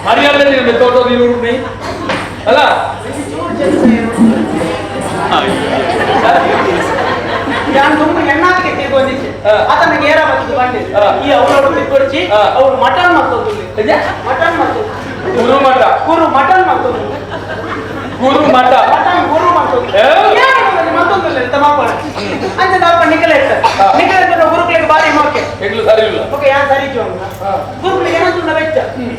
ಮರ್ಯಾದೆ ನೀನು ತೋಟ ನೀರು ನೀ ಅಲ್ಲ ನಾನು ತುಂಬ ಎಣ್ಣಾಗೆ ತಿಳ್ಕೊಂಡಿದ್ದೆ ಆತನ ಏರ ಬಂದು ಬಂದಿದ್ದೆ ಈ ಅವರವರು ತಿಳ್ಕೊಡ್ಚಿ ಅವ್ರು ಮಟನ್ ಮಾಡ್ಕೊಂಡು ಮಟನ್ ಮಾಡ್ಕೊಂಡು ಗುರು ಮಠ ಗುರು ಮಟನ್ ಮಾಡ್ಕೊಂಡು ಗುರು ಮಠ ಮಟನ್ ಗುರು ಮಾಡ್ಕೊಂಡು ಮತ್ತೊಂದಿಲ್ಲ ತಮಾಪಣ ಅಂತ ನಾವು ನಿಖಲೆ ನಿಖಲೆ ಗುರುಗಳಿಗೆ ಬಾರಿ ಮೋಕೆ ಹೆಗ್ಲು ಸರಿ ಇಲ್ಲ ಓಕೆ ಯಾರು ಸರಿ ಗುರುಗಳಿಗೆ ಏನಂತ ನಾವು ವೆಚ್ಚ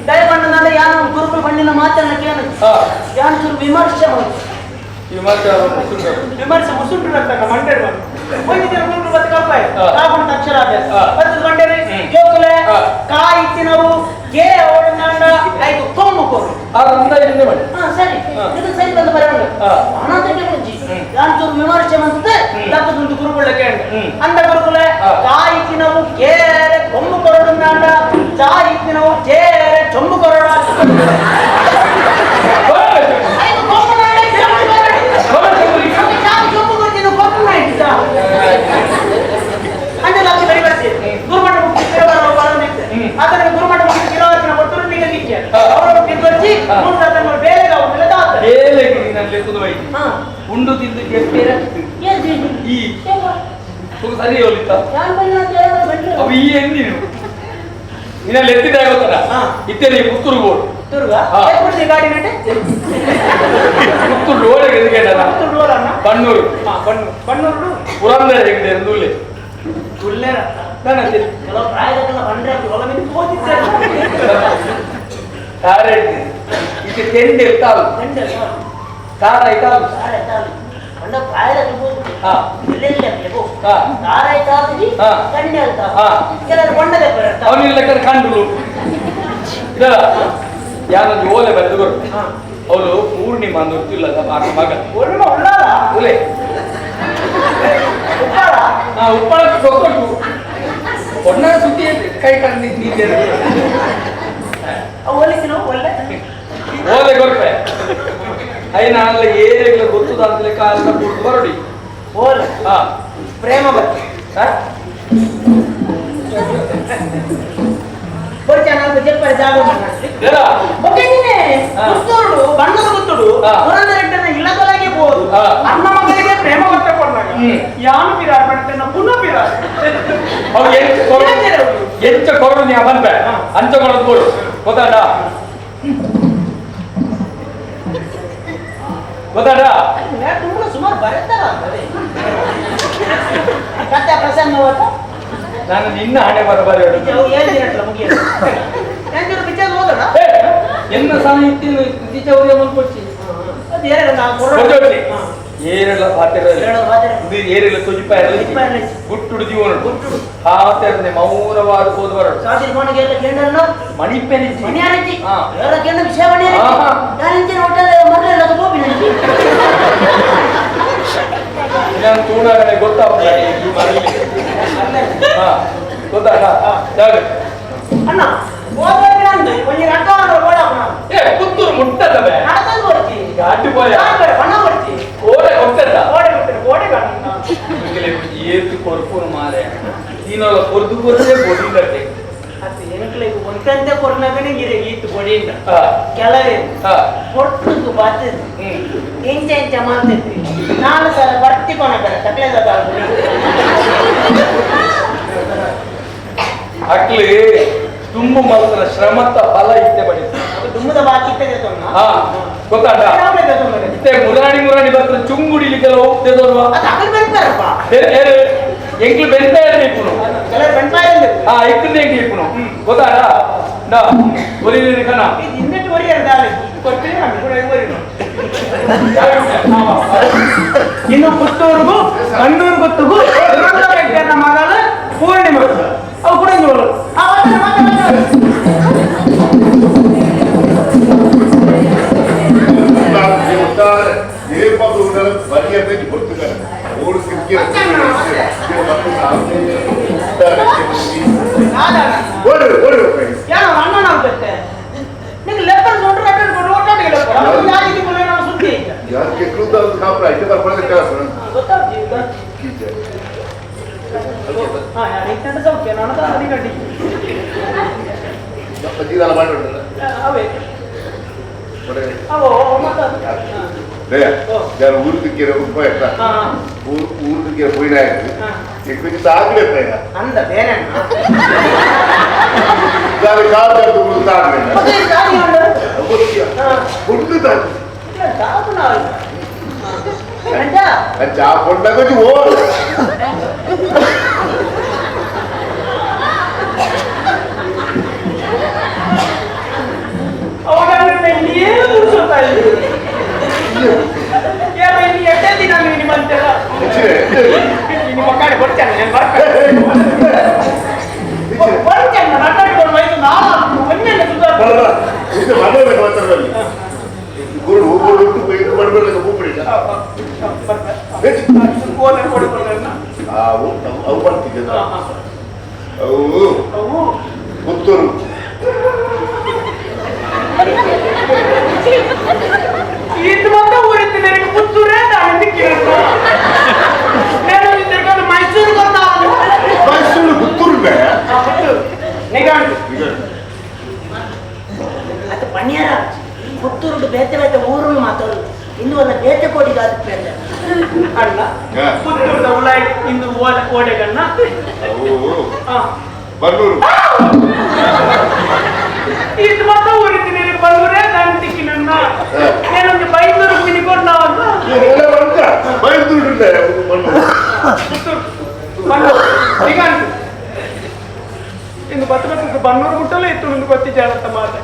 ದಯಬಣ್ಣನಾದ ಯಾರು ಗುರುಗಳು ಬಣ್ಣಿನ ಮಾತನ್ನ ಕೇಳ ಯಾರು ಚೂರು ವಿಮರ್ಶೆ ಮಾಡಿ ವಿಮರ್ಶೆ ಮುಸುಂಟು ಅಂತ ಮಂಡ್ಯ ಒಂದಿನ ಗುರುಗಳು ಬತ್ತು ಕಪ್ಪಾಯ ಕಾಗುಂಟ ಅಕ್ಷರಾಭ್ಯಾಸ ಬತ್ತು ಗಂಟೆ ಜೋಕುಲೆ ಕಾಯಿ ಇತ್ತಿನವು ಗೇ ಅವಳನ್ನ ಆಯ್ತು ಕೊಮ್ಮು ಕೊರು ಸರಿ ಇದು ಸರಿ ಬಂದು ಬರೋಣ ಅನಂತಕ್ಕೆ ಮುಂಚಿ ಯಾರು ಚೂರು ವಿಮರ್ಶೆ ಬಂತದೆ ತಪ್ಪದುಂಟು ಗುರುಗಳ ಕೇಳಿ ಅಂದ ಗುರುಗಳೇ ಕಾಯಿ ಇತ್ತಿನವು ಗೇರೆ ಕೊಮ್ಮು ಕೊರಡುಂಡ ಚಾಯಿ ಇತ್ತಿನವು ಜೇರೆ ಚೊಂಬು ಕೊರಡ ಗುರುಮಠ ಮುಖ್ಯ ಅದನ್ನು ಗುರುಮಠ ಮುಖ್ಯ ಗಿರೋವರ್ತಿನ ಕೊಟ್ಟರು ನಿಗದಿಕ್ಕೆ ಅವರು ತಿಳ್ಕೊಚ್ಚಿ ಉಂಡು ತಿಂದು ಈ ಸರಿ ಹೋಲಿತ ಅವು ಈ ನೀನು ಇನ್ನಲ್ಲಿ ಎತ್ತಿದ ಗೊತ್ತಲ್ಲ ಇತ್ತೇನೆ ಪುತ್ತೂರು ಗೋಡು ಗಾಡಿ ನಟೆ ಪುತ್ತೂರು ರೋಡ್ ಬಣ್ಣೂರು ಬಣ್ಣೂರು ಪುರಂದರ ಹೆಗ್ಡೆ ದುಲ್ಲೆ ಕೆಲವು ಪ್ರಾಯದಕ್ಕೆಲ್ಲ ಬಂದ್ರೆ ಇದು ತೆಂಡೆ ಇರ್ತಾವು ಕಾರ ಇರ್ತಾವು ಪ್ರಾಯದಲ್ಲಿ ಕೆಲವರು ಬಣ್ಣದ ಅವನಿಲ್ಲ ಕಂಡು ಯಾರೊಂದು ಓಲೆ ಬಂದು ಅವಳು ಪೂರ್ಣಿಮಾ ಅಂತ ಗೊತ್ತಿಲ್ಲ ಮಗ ಒಲೆ ಉಪ್ಪಳಕ್ಕೆ ಕೊಟ್ಟು ಒಣ್ಣ ಸುದ್ದಿ ಕೈ ಕಂಡಿದ್ದೇನೆ ಓಲೆ ಕೊಡ್ಪೆ అయినా అందులో ఏ రేట్లు గుర్తు దాంట్లో కాలంలో గుర్తు వరడి ఓలే ప్రేమ బట్టి వచ్చాను చెప్పారు జాగ్రత్త గుర్తుడు బంధువు గుర్తుడు పురందరెడ్డి ఇళ్ళ తొలగి పోదు అన్న మగలిగే ప్రేమ పట్టకూడదు యాను పిరాడు పడుతున్న పున్న పిరాడు ಎಂಚ ಕೊರಡು ನೀ ಬಂದ್ಬೆ ಅಂಚ ಕೊಡೋದು ಕೊಡು ಗೊತ್ತಾಡ ಗೊತ್ತಾಡ ತುಂಬ ಸುಮಾರು ಬರುತ್ತಾರ ಕತೆ ಪ್ರಸನ್ನ ಹೋದ ನಾನು ನಿನ್ನ ಹಣೆ ಬರಬಾರಿ ಮುಗಿಯೋದು ಹೋದಣ ಎನ್ನ ಸಾಹಿತ್ಯ ನಿಜವರಿಗೆ ಮಲ್ಕೊಡ್ಸಿ ಏರೆಲ್ಲ ಪಾತ್ರ ಏರೆಲ್ಲ ತುಜಿಪ ಗುಟ್ಟುಡು ಜೀವನ ಹಾತರ್ನೆ ಮೌನವಾದ ಹೋದ ಬರಡು ಮಣಿಪೆನಿ ವಿಷಯ ನಾನು ತೂಣಾಗನೆ ಗೊತ್ತಾಗ ಗೊತ್ತಾಗ ಅಣ್ಣ ಪುತ್ತೂರು ಮುಟ್ಟದ ಗಾಡಿ ಪೋಯ ಓಡೆ ಕೊಟ್ಟದ ಏತು ಕೊರ್ಪುರು ಮಾರೆ ನೀನಲ್ಲ ಕೊರ್ದು ಕೊರದೆ ಕೊಡಿಲ್ಲದೆ ಒಂಟಂತೆ ಕೊರ್ನಗನೆ ಈತು ಕೊಡಿಂದ ಕೆಲವೇ ಕೊಟ್ಟು ಬರ್ತದೆ ಇಂಚ ಇಂಚ ಮಾಡ್ತೈತಿ ನಾನು ಸಲ ಬರ್ತಿ ಕೊನಕಡೆ ತಕ್ಲೇದ ಅಕ್ಲಿ ತುಂಬ ಮಾತ್ರ ಶ್ರಮದ ಫಲ ಇತ್ತೆ ಬಡಿ ದುಮ್ಮದ ಬಾಕಿ ಇತ್ತದೆ ಗೊತ್ತಾಡ ಇತ್ತೆ ಮುರಾಣಿ ಬರ್ತಾರೆ ಚುಂಗುಡಿಲಿಕ್ಕೆಲ್ಲ ಹೋಗ್ತದೆ ಎಂಕ್ಲು ಬೆಂತ ಇರ್ಬೇಕು ಎಕ್ಕಂದು ಎಂಕ್ಲು ಇಪ್ಪು ಗೊತ್ತಾಡ ಒರಿ ಕಣ ಇನ್ನೆಟ್ಟು ಒರಿ ಇನ್ನು ಪುತ್ತೂರಿಗೂ ಕಣ್ಣೂರು ಗೊತ್ತಿಗೂ ಮಗಳ ಪೂರ್ಣಿಮಾ ಅವು ಕೂಡ ಅಣ್ಣ ಆಗುತ್ತೆ ನಿಂಗೆ ಲೆಕ್ಕಲ್ ನೋಡ್ರೆ ಸುದ್ದಿ ಸೌಖ್ಯ ನನಗೆ ಬಜ್ಜಿದೆಲ್ಲ ಮಾಡಿಬಿಡ್ತಲ್ಲ ಅವೇ ಅವೋ ಮತ್ತೆ ഞാൻ ഊർത്തിക്കര ഉപ്പായിട്ടാ ഊർത്തിക്കര പോയിനായിരുന്നു എനിക്ക് താങ്ങിലെത്താ அந்த வேணா ഞാൻ കാർഡ് താങ്ങില്ല ಮತ್ತೆ ಗಾಡಿ ഫുഡ് തന്നെ ದಾಪನಾ ചാപ്പൊണ്ടൊക്കെ ഓ ಅವನನ್ನು ಬೆಳ್ಳಿಯೇ ಮುಗಿಸುತ್ತಾ ಇದ್ದೀವಿ ನೀನು ಎಷ್ಟೇ ದಿನ ನೀನು ಬಂತಲ್ಲ ನಿಮ್ಮ ಕಡೆ ಬರ್ತಾನೆ ನಾನು ಬರ್ತಾನೆ ಮಾತಾಡ್ಕೊಂಡು ಹೋಯ್ತು ನಾನು ಒಂದೆಲ್ಲ ಸುಧಾರ ಗುರು ಹೋಗ್ಬಿಟ್ಟು ಬಡಬಡ ಹೋಗ್ಬಿಡಿಲ್ಲ ಅವು ಬರ್ತಿದ್ದ ಅವು ಪುತ್ತೂರು ಇದು ಮಾತ್ರ ಊರಿತ್ತು ನನಗೆ ಪುತ್ತೂರೇ ನಾನು ತಿರ್ಕೊಂಡು ಮೈಸೂರು ಬಂದ ಮೈಸೂರು ಪುತ್ತೂರು ಅದು ಪಣ್ಯಾರ ಪುತ್ತೂರು ಬೇತೆ ಬೇತೆ ಊರು ಮಾತಾಡೋದು ಇನ್ನು ಒಂದು ಬೇತೆ ಕೋಡಿಗಾದ ಅಲ್ಲ ಪುತ್ತೂರದ ಉಳ್ಳಾಯಿ ಇಂದು ಓಡೆಗಣ್ಣ ಬಲ್ಲೂರು ಇದು ಮಾತ್ರ ಊರಿತ್ತು ನನಗೆ ಬಲ್ಲೂರೇ ನಾನು ತಿಕ್ಕಿನನ್ನ ಏನೊಂದು ಬೈಂದೂರು ಮಿನಿಕೊಂಡು ನಾವಲ್ಲ ಬೈಂದೂರು ಇನ್ನು ಬತ್ತ ಬನ್ನೂರು ಗುಟ್ಟಲ್ಲೇ ಇತ್ತು ಒಂದು ಗೊತ್ತಿದ್ದಾರಂತ ಮಾತ್ರ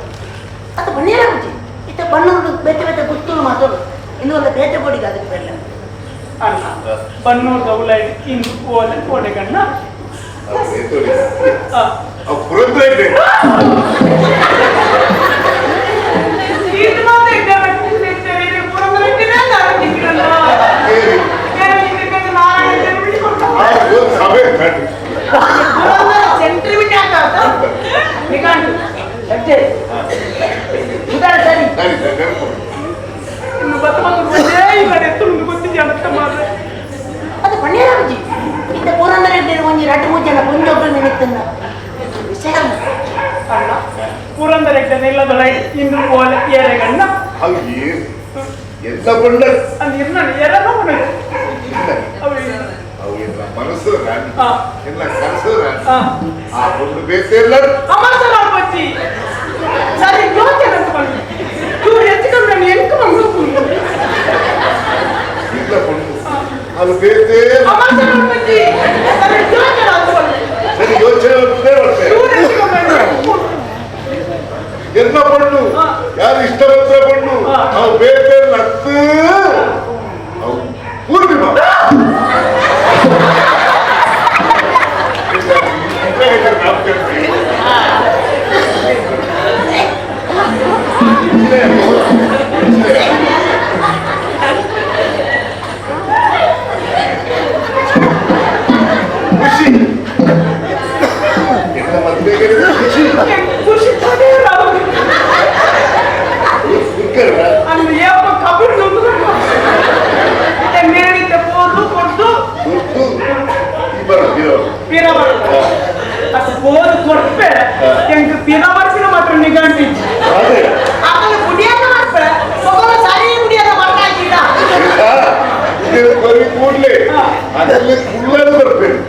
ಅದು ಬನ್ನೇರಾಗುತ್ತಿ ಇತ್ತ ಬನ್ನೂರು ಬೇತೆ ಬೇತೆ ಪುತ್ತೂರು ಮಾತಾಡು ಇನ್ನು ಒಂದು ಬೇತೆ ಕೋಡಿಗೆ ಅದಕ್ಕೆ ಬೆಲ್ಲ ಅಲ್ಲ ಬನ್ನೂರು ದೌಲಾಯಿ ಇನ್ನು ಓಡೆಗಣ್ಣ ಇದು ಮಾತ್ರ ಸೆಂಟ್ರಿಬಿಟಿ ಆಗ್ತಾವ ನಿಕಾಂಡು ಉದಾಹರಣೆ ಸರಿ ಇನ್ನು ಬತ್ತ ಈ ಕಡೆ ಎತ್ತು ಗೊತ್ತಿದ್ಯಾ ಅಂತ ಮಾತ್ರ ಅದು ಪಣ್ಯರಾಜಿ ಇತ್ತ ಪುರಂದರ ಒಂಜಿ ರಟ್ಟು ಮುಜ್ಜನ ಪುಂಜೊಬ್ಬರು ನಿಮಿತ್ತನ್ನ ವಿಷಯ ಅಲ್ಲ ಪುರಂದರ ಇಲ್ಲದೊಳ ಇನ್ನು ಓಲ ಏರೆಗಣ್ಣ ಎಂತ ಬಂಡ ನಿರ್ಣ ಎರಡೂ ಮನಸ್ಸು ಎಲ್ಲ ಕನಸು ಆ ಒಂದು ಬೇಸಿಲ್ಲ ಅಮಾಸರ ಬಚ್ಚಿ ಸರಿ ಯೋಚನೆ ಅಂತ ಬಂದು ಇವ್ರು ಎತ್ಕೊಂಡು ನಾನು ಎಂಟು ಮಂಗಳು ಇಲ್ಲ ಬಂದು ಅದು ಬೇಸೇ ಅಮಾಸರ ಬಚ್ಚಿ ಸರಿ ಯೋಚನೆ ಅಂತ ಬಂದು ಸರಿ ಯೋಚನೆ ಎಲ್ಲ ಬಣ್ಣು ಯಾರು ಇಷ್ಟವಂತ ಬಣ್ಣು ಅವು ಬೇಸೇ ಲತ್ತು ಅವು ಪೂರ್ಣಿಮಾ ಮಾತ್ರ ನಿಗಾಂಟಿ ಕೂಡ್ಲೆ ಅದರಲ್ಲಿ ಕುಳ್ಳಲು ಬರ್ಬೇಕು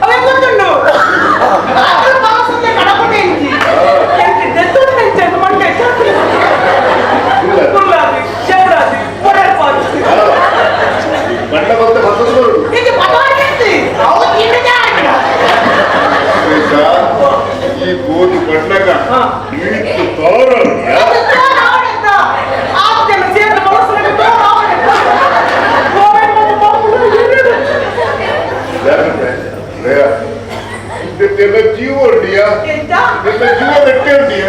ಬಣ್ಣ ಬಂದ ಮತ್ತೊಂದು ಈ ಗೋಧಿ ಬಣ್ಣಗ ಇಳಿತು ತೋರ ಜೀವ ಉಂಡಿಯಾ ಜೀವ ಬೆಟ್ಟೆ ಉಂಡಿಯಾ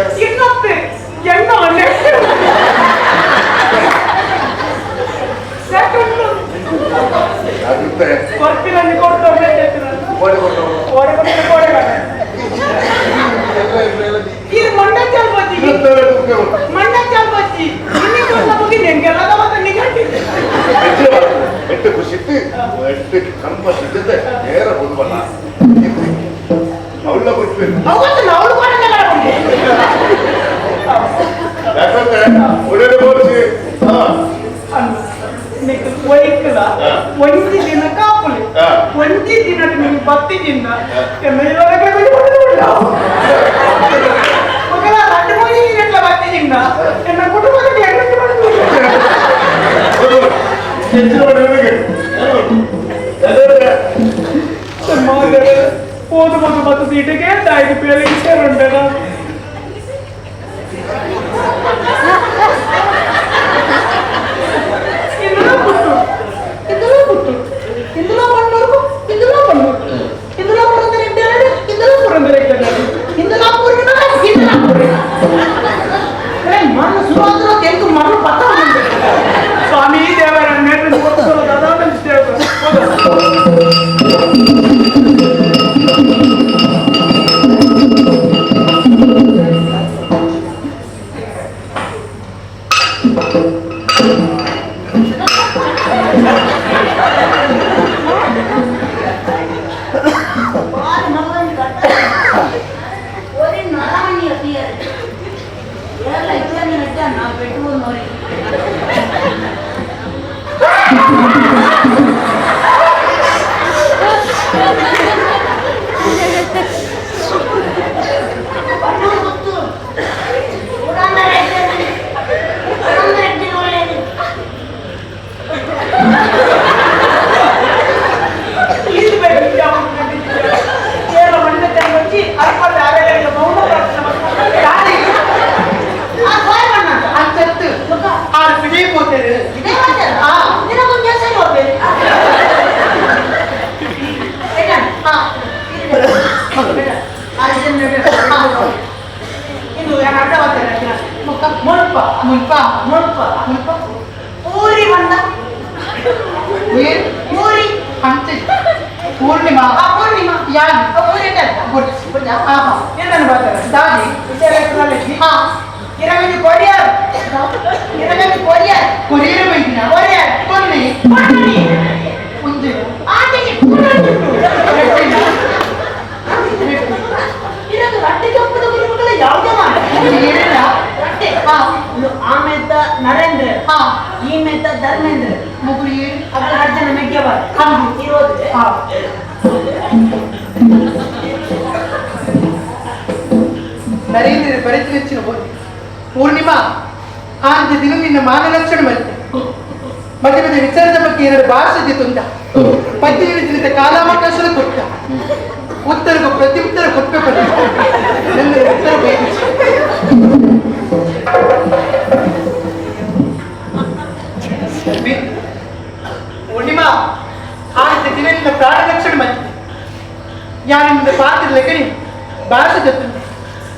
ಆಗುತ್ತೆ ಎಟ್ಟು ಖುಷಿತ್ತು ಎಟ್ಟು ಕಂಬ ಸಿದ್ಧತೆ ನೇರ ಹೋದ್ವಲ್ಲ ಅವಳ ಬಿಟ್ಬೇಕು ನಿನ್ನ ಮಗಳ ಗಂಡು ಹೋಗಿ ನೀನೆಲ್ಲ ಮತ್ತೆ ನಿನ್ನ ನನ್ನ ಕುಟುಂಬದಲ್ಲಿ ಹೆಣ್ಣು ಹೋದ ಮತ್ತು ಸೀಟಿಗೆ ತಾಯಿಗೆ ಬೇರೆ ಸೇರುಂಟದ ఇందులో పుట్టు ఇందులో పుట్టు ఇందులో పన్నూరు ఇందులో పన్నూరు ఇందులో పురందరెడ్డాడు ఇందులో పురందరెడ్డాడు ఇందులో పూర్ణ ఇందులో పూర్ణ మన సువాసన తెలుగు మనం పత్తా స్వామి దేవరాన్ని నేను కొట్టుకోవాలి కదా మంచి पूर्णिमा पूर्णिमा याद पूरे गुड हां हां ಏನನ್ನ ಬರ್ತಾರೆ ದಾದಿ ವಿಚಾರಗಳಲ್ಲಿ ಹಾಂ ಇರಬೇಕು ಕೊರಿಯರ್ ಇರಬೇಕು ಕೊರಿಯರ್ ಕೊರಿಯರ್ ಬೈದಿನ ಕೊರಿಯರ್ ಕೊನ್ನಿ ಕೊನ್ನಿ ಮುಂದೆ ಆಟಿಗೆ ಕೊರಿಯರ್ ಇರದು ರಟ್ಟೆ ಕಪ್ಪದ ಗುರುಗಳ ಯಾವುದೇ ಮಾಡಿ ಏನಿಲ್ಲ ರಟ್ಟೆ ಹಾಂ ಆಮೇತ ನರೇಂದ್ರ ಹಾಂ ಈಮೇತ ಧರ್ಮೇಂದ್ರ ಮುಗುರಿ ಅದು ರಾಜ್ಯನ ಮೆಗ್ಗೆವ ಹಾಂ ಇರೋದು ಹಾಂ ನರೇಂದ್ರ ಪರಿಚಯಿಸಿನ ಬೋದು ಪೂರ್ಣಿಮಾ ಆಂತ ದಿನ ನಿನ್ನ ಮಾನಲಕ್ಷಣ ಮರೆತೆ ಮತ್ತೆ ಮತ್ತೆ ವಿಚಾರದ ಬಗ್ಗೆ ಎರಡು ಭಾಷೆ ತುಂಡ ಪದ್ಯ ದಿನದ ಕಾಲಾವಕಾಶದ ಕೊಟ್ಟ ಉತ್ತರಗೂ ಪ್ರತಿ ಉತ್ತರ ಕೊಟ್ಟಬೇಕು ನನ್ನ ಉತ್ತರ ಬೇಕು ಪೂರ್ಣಿಮಾ ಆಂತ ದಿನ ನಿನ್ನ ಪ್ರಾಣ ರಕ್ಷಣೆ ಮರೆತೆ ಯಾರು ನಿನ್ನ ಪಾತ್ರ ಲೆಕ್ಕನಿ ಭಾಷೆ ಜೊತೆ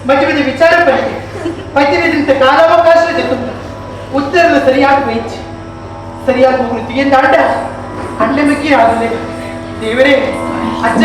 ಮಧ್ಯ ಮಧ್ಯ ವಿಚಾರ ಪಡಿತೆ ಪದ್ಯದಿಂದ ಕಾಲಾವಕಾಶ ಜೊತೆ ಉತ್ತರದ ಸರಿಯಾಗಿ ವಹಿಸಿ ಸರಿಯಾಗಿ ಹೋಗುತ್ತಿ ಎಂದಾಟ ಅಡ್ಲೆ ಮಿಕ್ಕಿ ಆಗಲೇ ದೇವರೇ ಅಜ್ಜ